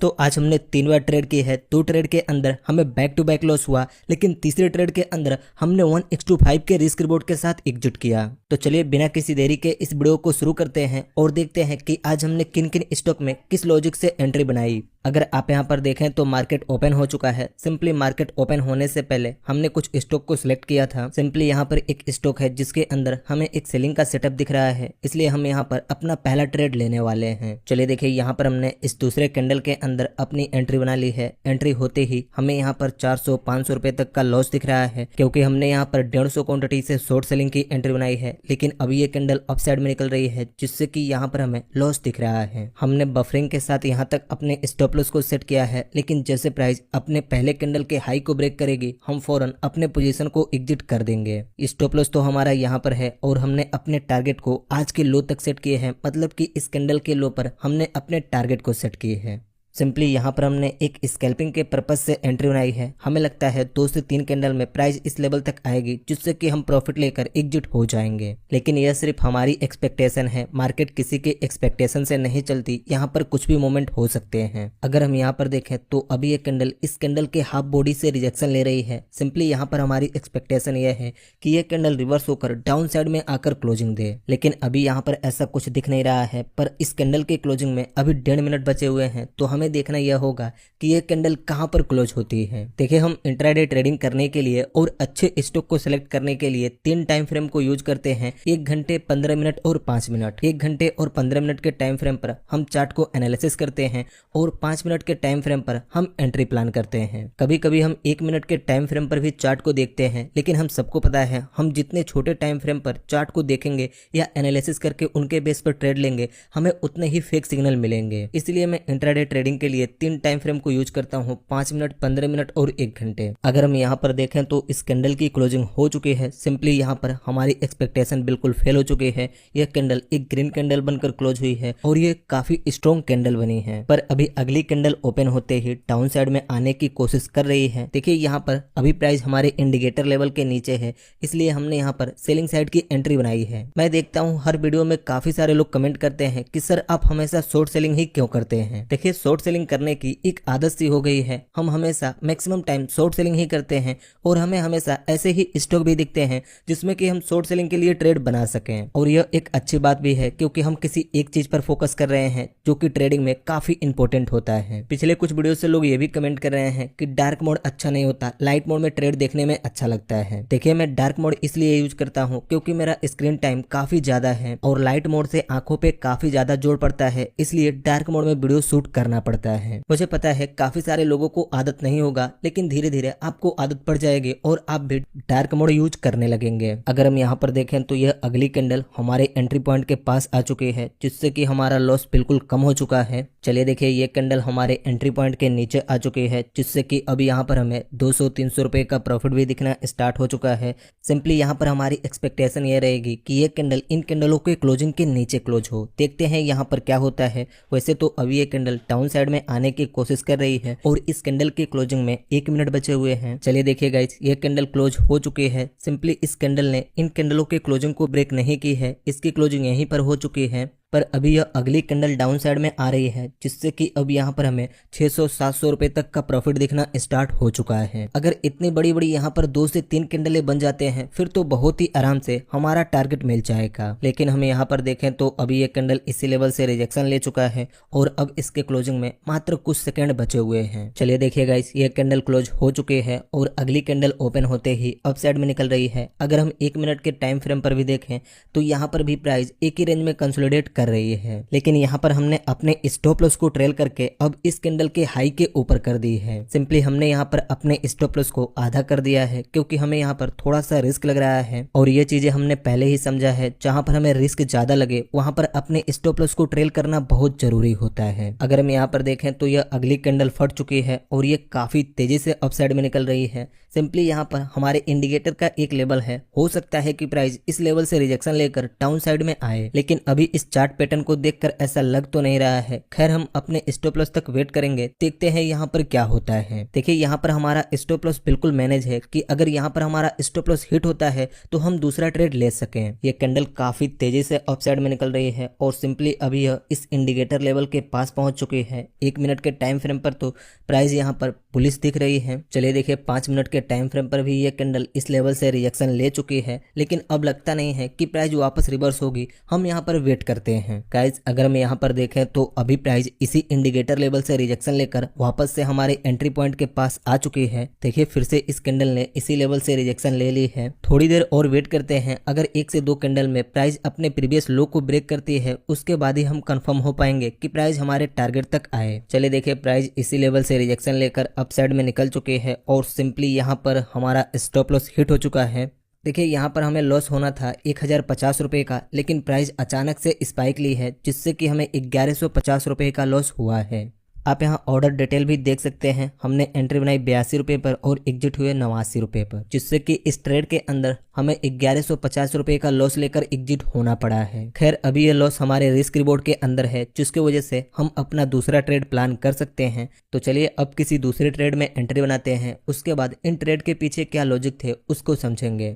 तो आज हमने 3 बार ट्रेड की है। 2 ट्रेड के अंदर हमें बैक टू बैक लॉस हुआ, लेकिन तीसरे ट्रेड के अंदर हमने 1:5 के रिस्क रिवॉर्ड के साथ एग्जिट किया। तो चलिए बिना किसी देरी के इस वीडियो को शुरू करते हैं और देखते हैं कि आज हमने किन किन स्टॉक में किस लॉजिक से एंट्री बनाई। अगर आप यहाँ पर देखें तो मार्केट ओपन हो चुका है। सिंपली मार्केट ओपन होने से पहले हमने कुछ स्टॉक को सिलेक्ट किया था। सिंपली यहाँ पर एक स्टॉक है जिसके अंदर हमें एक सेलिंग का सेटअप दिख रहा है, इसलिए हम यहाँ पर अपना पहला ट्रेड लेने वाले हैं। चलिए देखिए, यहाँ पर हमने इस दूसरे कैंडल के अंदर अपनी एंट्री बना ली है। एंट्री होते ही हमें यहाँ पर 400-500 रुपए तक का लॉस दिख रहा है, क्योंकि हमने यहाँ पर 150 क्वांटिटी से शॉर्ट सेलिंग की एंट्री बनाई है। लेकिन अभी ये कैंडल अपसाइड में निकल रही है, जिससे कि यहाँ पर हमें लॉस दिख रहा है। हमने बफरिंग के साथ यहाँ तक अपने स्टॉप लॉस को सेट किया है, लेकिन जैसे प्राइस अपने पहले कैंडल के हाई को ब्रेक करेगी, हम फौरन अपने पोजीशन को एग्जिट कर देंगे। स्टॉप लॉस तो हमारा यहाँ पर है और हमने अपने टारगेट को आज के लो तक सेट किए हैं, मतलब कि इस कैंडल के लो पर हमने अपने टारगेट को सेट किए हैं। सिंपली यहाँ पर हमने एक स्कैल्पिंग के पर्पस से एंट्री बनाई है। हमें लगता है 2 से 3 कैंडल में प्राइस इस लेवल तक आएगी, जिससे कि हम प्रॉफिट लेकर एग्जिट हो जाएंगे। लेकिन यह सिर्फ हमारी एक्सपेक्टेशन है, मार्केट किसी के एक्सपेक्टेशन से नहीं चलती। यहाँ पर कुछ भी मोमेंट हो सकते हैं। अगर हम यहाँ पर देखें तो अभी ये कैंडल इस कैंडल के हाफ बॉडी से रिजेक्शन ले रही है। सिंपली यहाँ पर हमारी एक्सपेक्टेशन यह है कि यह कैंडल रिवर्स होकर डाउन साइड में आकर क्लोजिंग दे, लेकिन अभी यहाँ पर ऐसा कुछ दिख नहीं रहा है। पर इस कैंडल के क्लोजिंग में अभी 1.5 मिनट बचे हुए हैं, तो हमें देखना यह होगा कि यह कैंडल कहां पर क्लोज होती है। देखिए, हम इंट्राडे ट्रेडिंग करने के लिए और अच्छे स्टॉक को सिलेक्ट करने के लिए 3 टाइम फ्रेम को यूज करते हैं, 1 घंटे, 15 मिनट और 5 मिनट। 1 घंटे और 15 मिनट के टाइम फ्रेम पर हम चार्ट को एनालिसिस करते हैं और 5 मिनट के टाइम फ्रेम पर हम एंट्री प्लान करते हैं। कभी कभी हम 1 मिनट के टाइम फ्रेम पर भी चार्ट को देखते हैं, लेकिन हम सबको पता है हम जितने छोटे टाइम फ्रेम पर चार्ट को देखेंगे या एनालिसिस करके उनके बेस पर ट्रेड लेंगे, हमें उतने ही फेक सिग्नल मिलेंगे। इसलिए मैं इंट्राडे ट्रेडिंग के लिए 3 टाइम फ्रेम को यूज करता हूं, 5 मिनट, 15 मिनट और 1 घंटे। अगर हम यहां पर देखें तो इस कैंडल की क्लोजिंग हो चुकी है। सिंपली यहां पर हमारी एक्सपेक्टेशन बिल्कुल फेल हो चुकी है। यह कैंडल एक ग्रीन कैंडल बनकर क्लोज हुई है और ये काफी स्ट्रॉन्ग कैंडल बनी है, पर अभी अगली कैंडल ओपन होते ही डाउन साइड में आने की कोशिश कर रही है। देखिए, यहाँ पर अभी प्राइस हमारे इंडिकेटर लेवल के नीचे है, इसलिए हमने यहाँ पर सेलिंग साइड की एंट्री बनाई है। मैं देखता हूँ हर वीडियो में काफी सारे लोग कमेंट करते हैं कि सर आप हमेशा शॉर्ट सेलिंग ही क्यों करते हैं। देखिए, शॉर्ट सेलिंग करने की एक आदत सी हो गई है। हम हमेशा मैक्सिमम टाइम शॉर्ट सेलिंग ही करते हैं और हमें हमेशा ऐसे ही स्टॉक भी दिखते हैं जिसमें कि हम शॉर्ट सेलिंग के लिए ट्रेड बना सकें। और यह एक अच्छी बात भी है, क्योंकि हम किसी एक चीज पर फोकस कर रहे हैं जो कि ट्रेडिंग में काफी इंपॉर्टेंट होता है। पिछले कुछ वीडियो से लोग ये भी कमेंट कर रहे हैं कि डार्क मोड अच्छा नहीं होता, लाइट मोड में ट्रेड देखने में अच्छा लगता है। देखिए, मैं डार्क मोड इसलिए यूज करता हूँ क्योंकि मेरा स्क्रीन टाइम काफी ज्यादा है और लाइट मोड से आंखों पे काफी ज्यादा जोर पड़ता है, इसलिए डार्क मोड में वीडियो शूट करना पड़ता है। मुझे पता है काफी सारे लोगों को आदत नहीं होगा, लेकिन धीरे धीरे आपको आदत पड़ जाएगी और आप भी डार्क मोड यूज करने लगेंगे। अगर हम यहाँ पर देखें तो यह अगली कैंडल हमारे एंट्री पॉइंट के पास आ चुकी है, जिससे कि हमारा लॉस बिल्कुल कम हो चुका है। चलिए देखिए, ये कैंडल हमारे एंट्री पॉइंट के नीचे आ चुकी है, जिससे कि अभी यहाँ पर हमें 200-300 रुपए का प्रॉफिट भी दिखना स्टार्ट हो चुका है। सिंपली यहाँ पर हमारी एक्सपेक्टेशन ये रहेगी कि ये कैंडल इन कैंडलों के क्लोजिंग के नीचे क्लोज हो। देखते हैं यहाँ पर क्या होता है। वैसे तो अभी ये कैंडल डाउन साइड में आने की कोशिश कर रही है और इस कैंडल की क्लोजिंग में 1 मिनट बचे हुए हैं। चलिए देखिए गाइस, ये कैंडल क्लोज हो चुकी है। सिंपली इस कैंडल ने इन कैंडलों के क्लोजिंग को ब्रेक नहीं की है, इसकी क्लोजिंग यहीं पर हो चुकी है। पर अभी यह अगली कैंडल डाउन साइड में आ रही है, जिससे कि अब यहाँ पर हमें 600-700 रुपए तक का प्रॉफिट दिखना स्टार्ट हो चुका है। अगर इतनी बड़ी बड़ी यहाँ पर 2 से 3 कैंडलें बन जाते हैं, फिर तो बहुत ही आराम से हमारा टारगेट मिल जाएगा। लेकिन हम यहाँ पर देखें तो अभी ये कैंडल इसी लेवल से रिजेक्शन ले चुका है और अब इसके क्लोजिंग में मात्र कुछ सेकेंड बचे हुए हैं। चलिए देखिए गाइस, ये कैंडल क्लोज हो चुके हैं और अगली कैंडल ओपन होते ही अप साइड में निकल रही है। अगर हम 1 मिनट के टाइम फ्रेम पर भी देखें तो यहाँ पर भी प्राइस एक ही रेंज में कंसोलिडेट कर रही है, लेकिन यहाँ पर हमने अपने स्टॉप लॉस को ट्रेल करके अब इस कैंडल के हाई के ऊपर कर दी है। सिंपली हमने यहाँ पर अपने स्टॉप लॉस को आधा कर दिया है, क्योंकि हमें यहाँ पर थोड़ा सा रिस्क लग रहा है और ये चीजें हमने पहले ही समझा है। जहां पर हमें रिस्क ज्यादा लगे वहां पर अपने स्टॉप लॉस को ट्रेल करना बहुत जरूरी होता है। अगर हम यहाँ पर देखें तो यह अगली कैंडल फट चुकी है और ये काफी तेजी से अपसाइड में निकल रही है। सिंपली यहाँ पर हमारे इंडिकेटर का एक लेवल है, हो सकता है कि प्राइस इस लेवल से रिजेक्शन लेकर डाउन साइड में आए, लेकिन अभी इस चार्ट चार्ट पैटर्न को देखकर ऐसा लग तो नहीं रहा है। खैर हम अपने स्टॉप लॉस तक वेट करेंगे, देखते हैं यहाँ पर क्या होता है। देखिए यहाँ पर हमारा स्टॉप लॉस बिल्कुल मैनेज है कि अगर यहाँ पर हमारा स्टॉप लॉस हिट होता है तो हम दूसरा ट्रेड ले सकें। ये कैंडल काफी तेजी से अपसाइड में निकल रही है और सिंपली अभी यह इस इंडिकेटर लेवल के पास पहुंच चुकी है। 1 मिनट के टाइम फ्रेम पर तो प्राइस यहाँ पर पुलिस दिख रही है। चलिए देखिए 5 मिनट के टाइम फ्रेम पर भी ये कैंडल इस लेवल से रिजेक्शन ले चुकी है, लेकिन अब लगता नहीं है कि प्राइस वापस रिवर्स होगी। हम यहाँ पर वेट करते हैं। गाइस अगर हम यहाँ पर देखें तो अभी प्राइस इसी इंडिकेटर लेवल से रिजेक्शन लेकर वापस से हमारे एंट्री पॉइंट के पास आ चुकी है। देखिए फिर से इस कैंडल ने इसी लेवल से रिजेक्शन ले ली है। थोड़ी देर और वेट करते हैं। अगर 1 से 2 कैंडल में प्राइस अपने प्रीवियस लो को ब्रेक करती है उसके बाद ही हम कंफर्म हो पाएंगे कि प्राइस हमारे टारगेट तक आए। चलिए देखिए प्राइस इसी लेवल से रिजेक्शन लेकर अपसाइड में निकल चुके हैं और सिंपली यहाँ पर हमारा स्टॉप लॉस हिट हो चुका है। देखिए यहाँ पर हमें लॉस होना था 1050 रुपये का, लेकिन प्राइस अचानक से स्पाइक ली है जिससे कि हमें 1150 रुपये का लॉस हुआ है। आप यहाँ ऑर्डर डिटेल भी देख सकते हैं। हमने एंट्री बनाई 82 रुपये पर और एग्जिट हुए 89 रुपये पर, जिससे कि इस ट्रेड के अंदर हमें 1150 रुपये का लॉस लेकर एग्जिट होना पड़ा है। खैर अभी ये लॉस हमारे रिस्क रिवॉर्ड के अंदर है, जिसकी वजह से हम अपना दूसरा ट्रेड प्लान कर सकते हैं। तो चलिए अब किसी दूसरे ट्रेड में एंट्री बनाते हैं, उसके बाद इन ट्रेड के पीछे क्या लॉजिक थे उसको समझेंगे।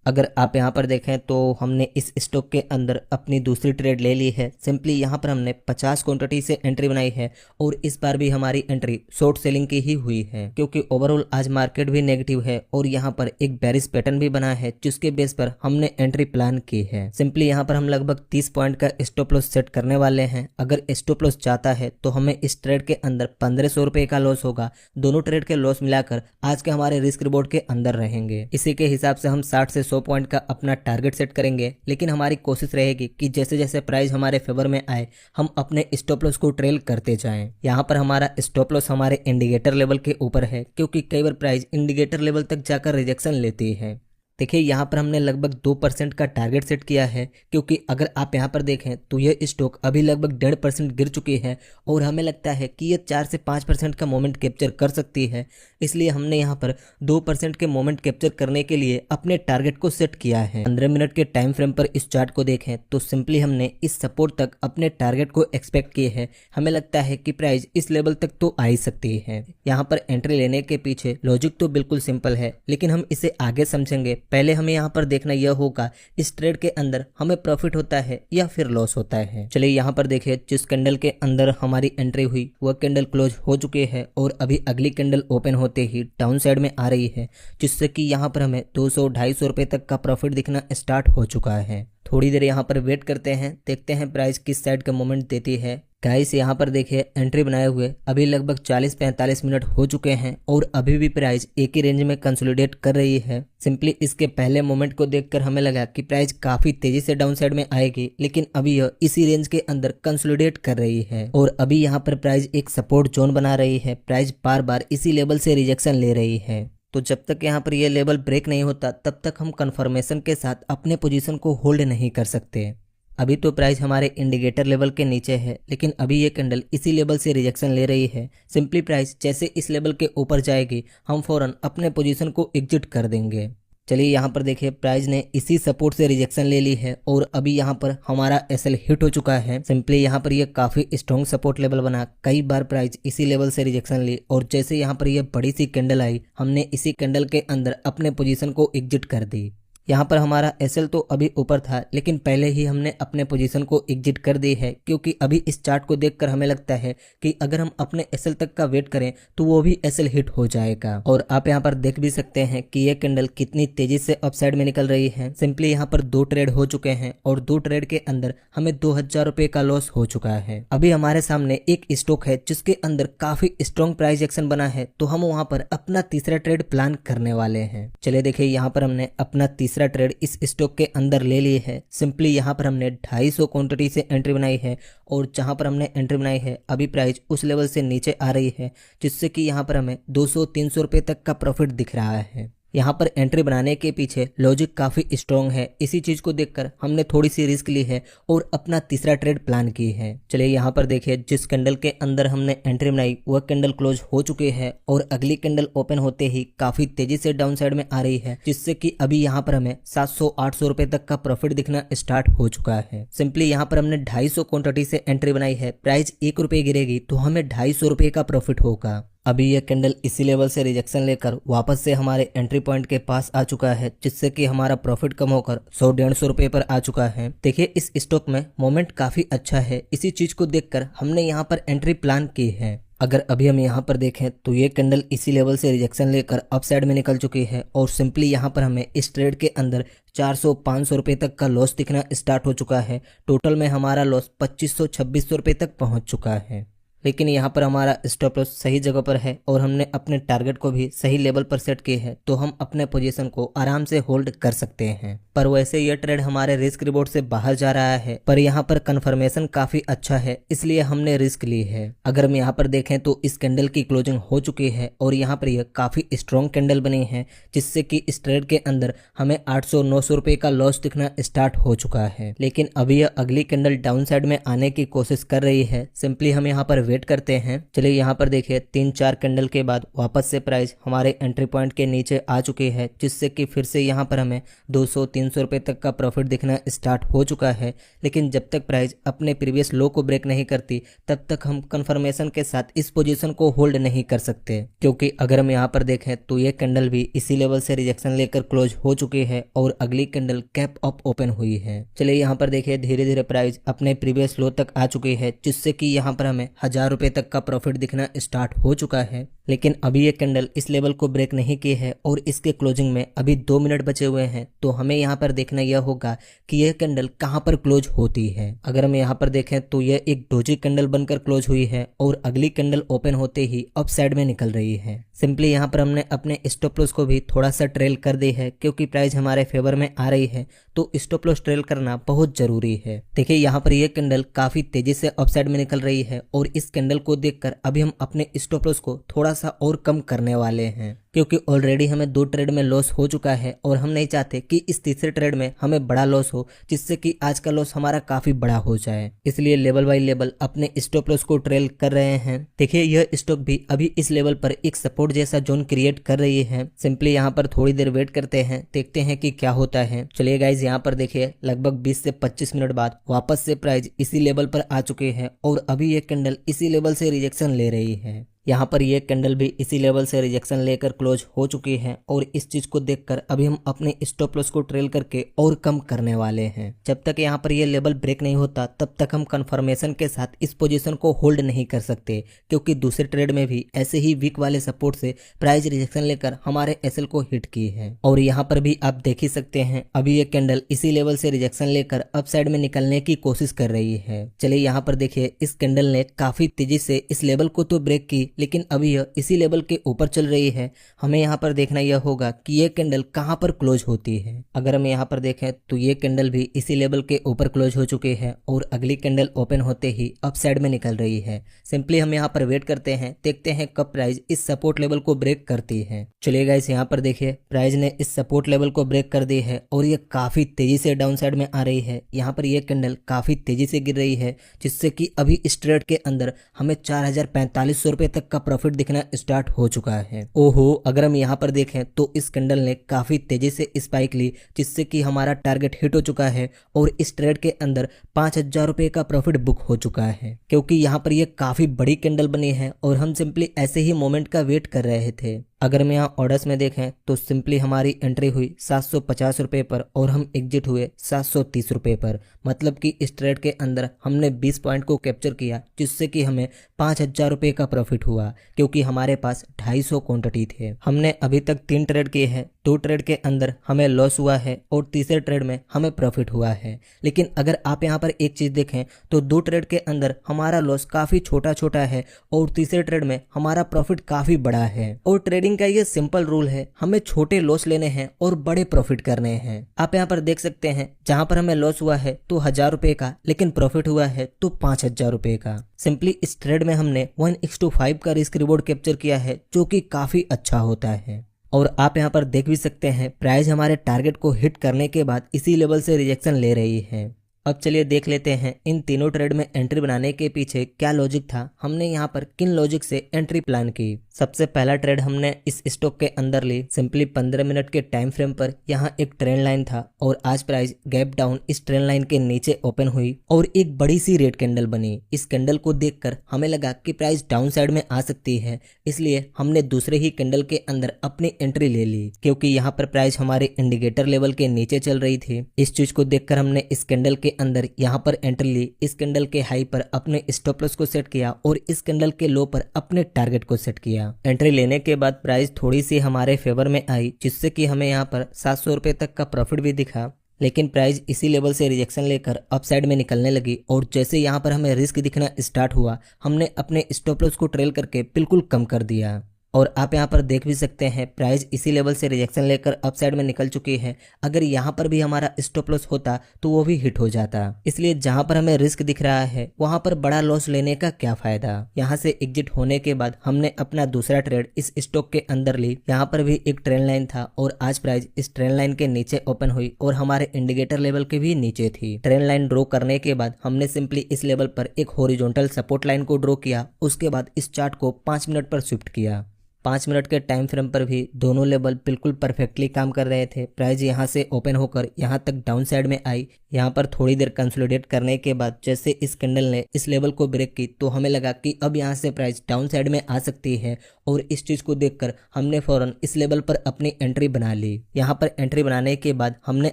अगर आप यहाँ पर देखें तो हमने इस स्टॉक के अंदर अपनी दूसरी ट्रेड ले ली है। सिंपली यहाँ पर हमने 50 क्वांटिटी से एंट्री बनाई है और इस बार भी हमारी एंट्री शॉर्ट सेलिंग की ही हुई है, क्योंकि ओवरऑल आज मार्केट भी नेगेटिव है और यहाँ पर एक बेरिश पैटर्न भी बना है जिसके बेस पर हमने एंट्री प्लान की है। सिंपली यहाँ पर हम लगभग 30 पॉइंट का स्टॉप लॉस सेट करने वाले हैं। अगर स्टॉप लॉस जाता है तो हमें इस ट्रेड के अंदर 1500 रुपये का लॉस होगा। दोनों ट्रेड के लॉस मिलाकर आज के हमारे रिस्क रिवॉर्ड के अंदर रहेंगे। इसी के हिसाब से हम 60 से 100 पॉइंट का अपना टारगेट सेट करेंगे, लेकिन हमारी कोशिश रहेगी कि जैसे जैसे प्राइस हमारे फेवर में आए हम अपने स्टॉप लॉस को ट्रेल करते जाएं। यहाँ पर हमारा स्टॉप लॉस हमारे इंडिकेटर लेवल के ऊपर है, क्योंकि कई बार प्राइस इंडिकेटर लेवल तक जाकर रिजेक्शन लेती है। देखिए यहाँ पर हमने लगभग 2% का टारगेट सेट किया है, क्योंकि अगर आप यहाँ पर देखें तो ये स्टॉक अभी लगभग 1.5% गिर चुकी है और हमें लगता है कि ये 4 से 5% का मोमेंट कैप्चर कर सकती है। इसलिए हमने यहाँ पर 2% के मोमेंट कैप्चर करने के लिए अपने टारगेट को सेट किया है। 15 मिनट के टाइम फ्रेम पर इस चार्ट को देखें तो सिंपली हमने इस सपोर्ट तक अपने टारगेट को एक्सपेक्ट किए है। हमें लगता है कि प्राइस इस लेवल तक तो आ ही सकती है। यहाँ पर एंट्री लेने के पीछे लॉजिक तो बिल्कुल सिंपल है, लेकिन हम इसे आगे समझेंगे। पहले हमें यहाँ पर देखना यह होगा इस ट्रेड के अंदर हमें प्रॉफिट होता है या फिर लॉस होता है। चलिए यहाँ पर देखिए जिस कैंडल के अंदर हमारी एंट्री हुई वह कैंडल क्लोज हो चुकी है और अभी अगली कैंडल ओपन होते ही डाउन साइड में आ रही है, जिससे कि यहाँ पर हमें 200-250 रुपये तक का प्रॉफिट दिखना स्टार्ट हो चुका है। थोड़ी देर यहाँ पर वेट करते हैं, देखते हैं प्राइस किस साइड का मूवमेंट देती है। गाइस यहाँ पर देखिए एंट्री बनाए हुए अभी लगभग 40-45 मिनट हो चुके हैं और अभी भी प्राइस एक ही रेंज में कंसोलिडेट कर रही है। सिंपली इसके पहले मोमेंट को देखकर हमें लगा कि प्राइस काफी तेजी से डाउन साइड में आएगी, लेकिन अभी यह इसी रेंज के अंदर कंसोलिडेट कर रही है और अभी यहाँ पर प्राइस एक सपोर्ट जोन बना रही है। प्राइस बार बार इसी लेवल से रिजेक्शन ले रही है, तो जब तक यहाँ पर यह लेवल ब्रेक नहीं होता तब तक हम कंफर्मेशन के साथ अपने पोजीशन को होल्ड नहीं कर सकते। अभी तो प्राइस हमारे इंडिकेटर लेवल के नीचे है, लेकिन अभी ये कैंडल इसी लेवल से रिजेक्शन ले रही है। सिंपली प्राइस जैसे इस लेवल के ऊपर जाएगी हम फौरन अपने पोजीशन को एग्जिट कर देंगे। चलिए यहाँ पर देखिए प्राइस ने इसी सपोर्ट से रिजेक्शन ले ली है और अभी यहाँ पर हमारा एसएल हिट हो चुका है। सिंपली यहाँ पर ये काफी स्ट्रॉन्ग सपोर्ट लेवल बना। कई बार प्राइस इसी लेवल से रिजेक्शन ली और जैसे यहाँ पर ये बड़ी सी कैंडल आई हमने इसी कैंडल के अंदर अपने पोजीशन को एग्जिट कर दी। यहाँ पर हमारा एसएल तो अभी ऊपर था, लेकिन पहले ही हमने अपने पोजीशन को एग्जिट कर दी है, क्योंकि अभी इस चार्ट को देखकर हमें लगता है कि अगर हम अपने एसएल तक का वेट करें तो वो भी एसएल हिट हो जाएगा। और आप यहाँ पर देख भी सकते हैं कि ये कैंडल कितनी तेजी से अपसाइड में निकल रही है। सिंपली यहाँ पर 2 ट्रेड हो चुके हैं और 2 ट्रेड के अंदर हमें 2000 रुपये का लॉस हो चुका है। अभी हमारे सामने एक स्टॉक है जिसके अंदर काफी स्ट्रॉन्ग प्राइस एक्शन बना है, तो हम वहाँ पर अपना तीसरा ट्रेड प्लान करने वाले हैं। चलिए देखिए यहाँ पर हमने अपना तीसरा ट्रेड इस स्टॉक के अंदर ले लिए है। सिंपली यहाँ पर हमने 250 क्वांटिटी से एंट्री बनाई है और जहाँ पर हमने एंट्री बनाई है अभी प्राइस उस लेवल से नीचे आ रही है, जिससे कि यहाँ पर हमें 200-300 रुपये तक का प्रॉफिट दिख रहा है। यहाँ पर एंट्री बनाने के पीछे लॉजिक काफी स्ट्रॉन्ग है। इसी चीज को देखकर हमने थोड़ी सी रिस्क ली है और अपना तीसरा ट्रेड प्लान की है। चलिए यहाँ पर देखिए, जिस कैंडल के अंदर हमने एंट्री बनाई वह कैंडल क्लोज हो चुकी है और अगली कैंडल ओपन होते ही काफी तेजी से डाउन साइड में आ रही है, जिससे कि अभी यहाँ पर हमें 700-800 रुपए तक का प्रॉफिट दिखना स्टार्ट हो चुका है। सिंपली यहाँ पर हमने 250 क्वांटिटी से एंट्री बनाई है। प्राइस 1 रुपए गिरेगी तो हमें 250 रुपए का प्रॉफिट होगा। अभी यह कैंडल इसी लेवल से रिजेक्शन लेकर वापस से हमारे एंट्री पॉइंट के पास आ चुका है, जिससे कि हमारा प्रॉफिट कम होकर 100-150 रुपए पर आ चुका है। देखिए इस स्टॉक में मोमेंट काफी अच्छा है। इसी चीज को देखकर हमने यहाँ पर एंट्री प्लान की है। अगर अभी हम यहाँ पर देखें तो ये कैंडल इसी लेवल से रिजेक्शन लेकर अप साइड में निकल चुकी है और सिंपली यहाँ पर हमें इस ट्रेड के अंदर 400-500 रुपए तक का लॉस दिखना स्टार्ट हो चुका है। टोटल में हमारा लॉस 2500-2600 रुपए तक पहुंच चुका है। लेकिन यहाँ पर हमारा स्टॉप लॉस सही जगह पर है और हमने अपने टारगेट को भी सही लेवल पर सेट किए हैं, तो हम अपने पोजीशन को आराम से होल्ड कर सकते हैं। पर वैसे यह ट्रेड हमारे रिस्क रिवॉर्ड से बाहर जा रहा है, पर यहाँ पर कंफर्मेशन काफी अच्छा है, इसलिए हमने रिस्क ली है। अगर हम यहाँ पर देखें तो इस कैंडल की क्लोजिंग हो चुकी है और यहाँ पर यह काफी स्ट्रॉन्ग कैंडल बनी है, जिससे कि इस ट्रेड के अंदर हमें 800-900 रुपए का लॉस दिखना स्टार्ट हो चुका है। लेकिन अभी यह अगली कैंडल डाउन साइड में आने की कोशिश कर रही है। सिंपली हम यहाँ पर वेट करते हैं। चलिए यहाँ पर देखिए, 3-4 कैंडल के बाद वापस से प्राइस हमारे एंट्री पॉइंट के नीचे आ चुकी है, जिससे कि फिर से यहाँ पर हमें 200-300 रुपए तक का प्रॉफिट दिखना स्टार्ट हो चुका है। लेकिन जब तक प्राइस अपने प्रीवियस लो को ब्रेक नहीं करती तब तक हम कंफर्मेशन के साथ इस पोजीशन को होल्ड नहीं कर सकते, क्योंकि अगर हम यहाँ पर देखें तो ये कैंडल भी इसी लेवल से रिजेक्शन लेकर क्लोज हो चुकी है और अगली कैंडल कैप अप ओपन हुई है। चलिए यहाँ पर देखिए, धीरे धीरे प्राइस अपने प्रीवियस लो तक आ चुकी है, जिससे कि यहाँ पर हमें 1000 रुपए तक का प्रॉफिट दिखना स्टार्ट हो चुका है। लेकिन अभी ये कैंडल इस लेवल को ब्रेक नहीं की है और इसके क्लोजिंग में अभी 2 मिनट बचे हुए हैं, तो हमें यहाँ पर देखना यह होगा कि यह कैंडल कहां पर क्लोज होती है। अगर हम यहाँ पर देखें तो यह एक डोजी कैंडल बनकर क्लोज हुई है और अगली कैंडल ओपन होते ही अप साइड में निकल रही है। सिंपली यहाँ पर हमने अपने स्टॉप लॉस को भी थोड़ा सा ट्रेल कर दी है, क्योंकि प्राइस हमारे फेवर में आ रही है, तो स्टॉप लॉस ट्रेल करना बहुत जरूरी है। देखिए यहाँ पर यह कैंडल काफी तेजी से अप साइड में निकल रही है और इस कैंडल को देखकर अभी हम अपने स्टॉप लॉस को थोड़ा सा और कम करने वाले हैं, क्योंकि ऑलरेडी हमें 2 ट्रेड में लॉस हो चुका है और हम नहीं चाहते कि इस तीसरे ट्रेड में हमें बड़ा लॉस हो, जिससे कि आज का लॉस हमारा काफी बड़ा हो जाए। इसलिए लेवल बाय लेवल अपने स्टॉप लॉस को ट्रेल कर रहे हैं। देखिए यह स्टॉक भी अभी इस लेवल पर एक सपोर्ट जैसा जोन क्रिएट कर रही है। सिंपली यहाँ पर थोड़ी देर वेट करते हैं, देखते हैं कि क्या होता है। चलिए गाइज, यहाँ पर देखिए लगभग 20 से 25 मिनट बाद वापस से प्राइस इसी लेवल पर आ चुके हैं और अभी ये कैंडल इसी लेवल से रिजेक्शन ले रही है। यहाँ पर ये कैंडल भी इसी लेवल से रिजेक्शन लेकर क्लोज हो चुकी है और इस चीज को देखकर अभी हम अपने स्टॉप लॉस को ट्रेल करके और कम करने वाले हैं। जब तक यहाँ पर ये लेवल ब्रेक नहीं होता तब तक हम कंफर्मेशन के साथ इस पोजीशन को होल्ड नहीं कर सकते, क्योंकि दूसरे ट्रेड में भी ऐसे ही वीक वाले सपोर्ट से प्राइस रिजेक्शन लेकर हमारे एसएल को हिट की है। और यहाँ पर भी आप देख ही सकते हैं, अभी ये कैंडल इसी लेवल से रिजेक्शन लेकर अप साइड में निकलने की कोशिश कर रही है। चलिए यहाँ पर देखिए, इस कैंडल ने काफी तेजी से इस लेवल को तो ब्रेक की, लेकिन अभी यह इसी लेवल के ऊपर चल रही है। हमें यहाँ पर देखना यह होगा कि ये कैंडल कहां पर क्लोज होती है। अगर हम यहाँ पर देखें तो ये कैंडल भी इसी लेवल के ऊपर क्लोज हो चुकी है और अगली कैंडल ओपन होते ही अप साइड में निकल रही है। सिंपली हम यहाँ पर वेट करते हैं, देखते हैं कब प्राइस इस सपोर्ट लेवल को ब्रेक करती है। चलिए गाइस, यहाँ पर देखिए प्राइस ने इस सपोर्ट लेवल को ब्रेक कर दी है और ये काफी तेजी से डाउन साइड में आ रही है। यहाँ पर यह कैंडल काफी तेजी से गिर रही है, जिससे कि अभी इस ट्रेड के अंदर हमें 4045 रुपए तक का प्रॉफिट दिखना स्टार्ट हो चुका है। ओहो, अगर हम यहाँ पर देखें तो इस कैंडल ने काफी तेजी से स्पाइक ली, जिससे कि हमारा टारगेट हिट हो चुका है और इस ट्रेड के अंदर 5000 रुपए का प्रॉफिट बुक हो चुका है, क्योंकि यहाँ पर यह काफी बड़ी कैंडल बनी है और हम सिंपली ऐसे ही मोमेंट का वेट कर रहे थे। अगर हम यहाँ ऑर्डर्स में देखें तो सिंपली हमारी एंट्री हुई 750 रुपए पर और हम एग्जिट हुए 730 रुपए पर, मतलब कि इस ट्रेड के अंदर हमने 20 पॉइंट को कैप्चर किया, जिससे कि हमें 5000 रुपए का प्रॉफिट हुआ, क्योंकि हमारे पास 250 क्वांटिटी थे। हमने अभी तक 3 ट्रेड किए हैं, 2 ट्रेड के अंदर हमें लॉस हुआ है और तीसरे ट्रेड में हमें प्रॉफिट हुआ है। लेकिन अगर आप यहाँ पर एक चीज देखें तो 2 ट्रेड के अंदर हमारा लॉस काफी छोटा छोटा है और तीसरे ट्रेड में हमारा प्रॉफिट काफी बड़ा है। और ट्रेडिंग का ये सिंपल रूल है, हमें छोटे लॉस लेने हैं और बड़े प्रॉफिट करने हैं। आप यहाँ पर देख सकते हैं, जहां पर हमें लॉस हुआ है तो 1000 रुपए का, लेकिन प्रॉफिट हुआ है तो 5000 रुपए का। सिंपली इस ट्रेड में हमने 1:5 का रिस्क रिवॉर्ड कैप्चर किया है, जो कि काफी अच्छा होता है। और आप यहाँ पर देख भी सकते हैं प्राइस हमारे टारगेट को हिट करने के बाद इसी लेवल से रिजेक्शन ले रही है। अब चलिए देख लेते हैं इन तीनों ट्रेड में एंट्री बनाने के पीछे क्या लॉजिक था, हमने यहाँ पर किन लॉजिक से एंट्री प्लान की। सबसे पहला ट्रेड हमने इस स्टॉक के अंदर ली सिंपली 15 मिनट के टाइम फ्रेम पर। यहाँ एक ट्रेंड लाइन था और आज प्राइस गैप डाउन इस ट्रेंड लाइन के नीचे ओपन हुई और एक बड़ी सी रेड कैंडल बनी। इस कैंडल को देखकर हमें लगा कि प्राइस डाउन साइड में आ सकती है, इसलिए हमने दूसरे ही कैंडल के अंदर अपनी एंट्री ले ली क्योंकि यहाँ पर प्राइस हमारे इंडिकेटर लेवल के नीचे चल रही थी। इस चीज को देखकर हमने इस कैंडल के अंदर यहाँ पर एंट्री ली, इस कैंडल के हाई पर अपने स्टॉप लॉस को सेट किया और इस कैंडल के लो पर अपने टारगेट को सेट किया। एंट्री लेने के बाद प्राइस थोड़ी सी हमारे फेवर में आई जिससे कि हमें यहाँ पर 700 रुपए तक का प्रॉफिट भी दिखा, लेकिन प्राइस इसी लेवल से रिजेक्शन लेकर अप साइड में निकलने लगी और जैसे यहाँ पर हमें रिस्क दिखना स्टार्ट हुआ हमने अपने स्टॉप लॉस को ट्रेल करके बिल्कुल कम कर दिया। और आप यहाँ पर देख भी सकते हैं प्राइस इसी लेवल से रिजेक्शन लेकर अप साइड में निकल चुकी है। अगर यहाँ पर भी हमारा स्टॉप लॉस होता तो वो भी हिट हो जाता, इसलिए जहाँ पर हमें रिस्क दिख रहा है वहाँ पर बड़ा लॉस लेने का क्या फायदा। यहाँ से एग्जिट होने के बाद हमने अपना दूसरा ट्रेड इस स्टॉक के अंदर ली। यहाँ पर भी एक ट्रेंड लाइन था और आज प्राइस इस ट्रेंड लाइन के नीचे ओपन हुई और हमारे इंडिकेटर लेवल के भी नीचे थी। ट्रेंड लाइन ड्रॉ करने के बाद हमने सिंपली इस लेवल पर एक हॉरिजॉन्टल सपोर्ट लाइन को ड्रॉ किया। उसके बाद इस चार्ट को 5 मिनट पर शिफ्ट किया। 5 मिनट के टाइम फ्रेम पर भी दोनों लेवल बिल्कुल परफेक्टली काम कर रहे थे। प्राइस यहाँ से ओपन होकर यहाँ तक डाउन साइड में आई। यहाँ पर थोड़ी देर कंसोलिडेट करने के बाद जैसे इस कैंडल ने इस लेवल को ब्रेक की तो हमें लगा कि अब यहाँ से प्राइस डाउन साइड में आ सकती है और इस चीज़ को देखकर हमने फौरन इस लेवल पर अपनी एंट्री बना ली। यहाँ पर एंट्री बनाने के बाद हमने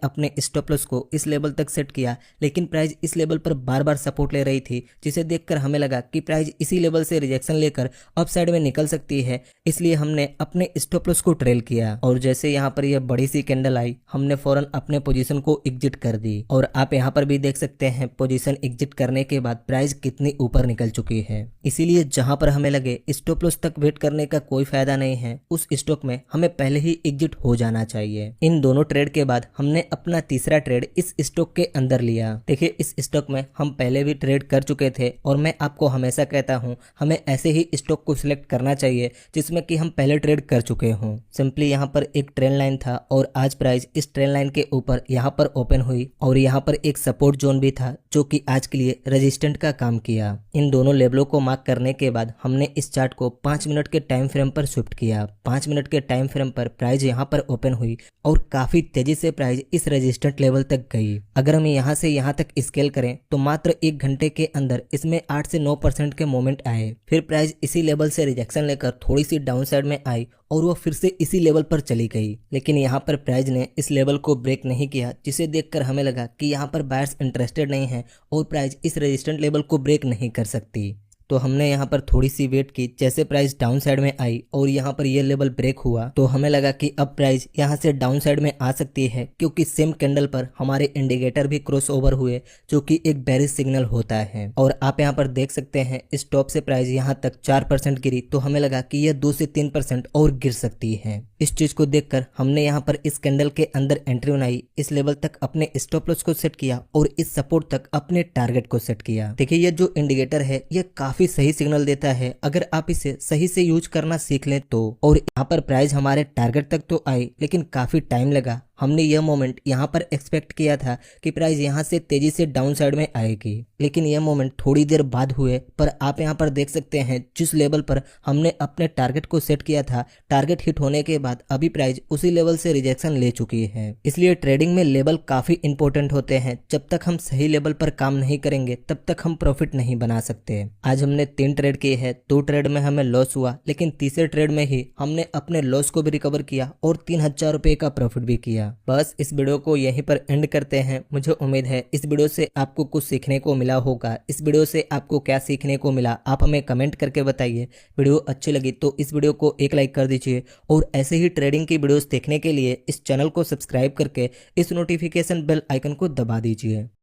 अपने स्टॉप लॉस को इस लेवल तक सेट किया, लेकिन प्राइस इस लेवल पर बार बार सपोर्ट ले रही थी जिसे देखकर हमें लगा कि प्राइस इसी लेवल से रिजेक्शन लेकर अप साइड में निकल सकती है, इसलिए हमने अपने स्टॉप लॉस को ट्रेल किया। और जैसे यहाँ पर यह बड़ी सी कैंडल आई हमने फौरन अपने पोजीशन को एग्जिट कर दी और आप यहाँ पर भी देख सकते हैं पोजीशन एग्जिट करने के बाद प्राइस कितनी ऊपर निकल चुकी है। इसीलिए जहां पर हमें लगे स्टॉप लॉस तक वेट करने का कोई फायदा नहीं है, उस स्टॉक में हमें पहले ही एग्जिट हो जाना चाहिए। इन दोनों ट्रेड के बाद हमने अपना तीसरा ट्रेड इस स्टॉक के अंदर लिया। देखिए इस स्टॉक में हम पहले भी ट्रेड कर चुके थे और मैं आपको हमेशा कहता हूँ हमें ऐसे ही स्टॉक को सिलेक्ट करना चाहिए जिसमें कि हम पहले ट्रेड कर चुके हों। सिंपली यहाँ पर एक ट्रेंड लाइन था और आज प्राइस इस ट्रेंड लाइन के ऊपर यहाँ पर ओपन हुई और यहाँ पर एक सपोर्ट जोन भी था जो कि आज के लिए रेजिस्टेंट का काम किया। इन दोनों लेवलों को मार्क करने के बाद हमने इस चार्ट को 5 मिनट के टाइम फ्रेम पर शिफ्ट किया। 5 मिनट के टाइम फ्रेम पर प्राइस यहाँ पर ओपन हुई और काफी तेजी से प्राइस इस रेजिस्टेंट लेवल तक गई। अगर हम यहाँ से यहाँ तक स्केल करें तो मात्र 1 घंटे के अंदर इसमें 8 से 9% के मोमेंट आए। फिर प्राइस इसी लेवल से रिजेक्शन लेकर थोड़ी सी डाउन साइड में आई और वो फिर से इसी लेवल पर चली गई, लेकिन यहाँ पर प्राइस ने इस लेवल को ब्रेक नहीं किया जिसे देखकर हमें लगा कि यहाँ पर बायर्स इंटरेस्टेड नहीं है और प्राइस इस रेजिस्टेंट लेवल को ब्रेक नहीं कर सकती। तो हमने यहाँ पर थोड़ी सी वेट की। जैसे प्राइस डाउन साइड में आई और यहाँ पर ये लेवल ब्रेक हुआ तो हमें लगा कि अब प्राइस यहाँ से डाउन साइड में आ सकती है क्योंकि सेम कैंडल पर हमारे इंडिकेटर भी क्रॉस ओवर हुए जो कि एक बेरिश सिग्नल होता है। और आप यहाँ पर देख सकते हैं इस टॉप से प्राइस यहाँ तक 4% गिरी तो हमें लगा कि यह 2 से 3% और गिर सकती है। इस चीज को देखकर हमने यहाँ पर इस कैंडल के अंदर एंट्री बनाई, इस लेवल तक अपने स्टॉप लॉस को सेट किया और इस सपोर्ट तक अपने टारगेट को सेट किया। देखिए ये जो इंडिकेटर है ये काफी सही सिग्नल देता है अगर आप इसे सही से यूज करना सीख लें तो। और यहाँ पर प्राइस हमारे टारगेट तक तो आई लेकिन काफी टाइम लगा। हमने यह मोमेंट यहाँ पर एक्सपेक्ट किया था कि प्राइस यहाँ से तेजी से डाउन साइड में आएगी, लेकिन यह मोमेंट थोड़ी देर बाद हुए। पर आप यहाँ पर देख सकते हैं जिस लेवल पर हमने अपने टारगेट को सेट किया था, टारगेट हिट होने के बाद अभी प्राइस उसी लेवल से रिजेक्शन ले चुकी है। इसलिए ट्रेडिंग में लेवल काफी इंपॉर्टेंट होते हैं। जब तक हम सही लेवल पर काम नहीं करेंगे तब तक हम प्रॉफिट नहीं बना सकते। आज हमने 3 ट्रेड किए हैं, 2 ट्रेड में हमें लॉस हुआ लेकिन तीसरे ट्रेड में ही हमने अपने लॉस को भी रिकवर किया और 3000 रुपए का प्रॉफिट भी किया। बस इस वीडियो को यहीं पर एंड करते हैं। मुझे उम्मीद है इस वीडियो से आपको कुछ सीखने को मिला होगा। इस वीडियो से आपको क्या सीखने को मिला आप हमें कमेंट करके बताइए। वीडियो अच्छी लगी तो इस वीडियो को एक लाइक कर दीजिए और ऐसे ही ट्रेडिंग की वीडियोस देखने के लिए इस चैनल को सब्सक्राइब करके इस नोटिफिकेशन बेल आइकन को दबा दीजिए।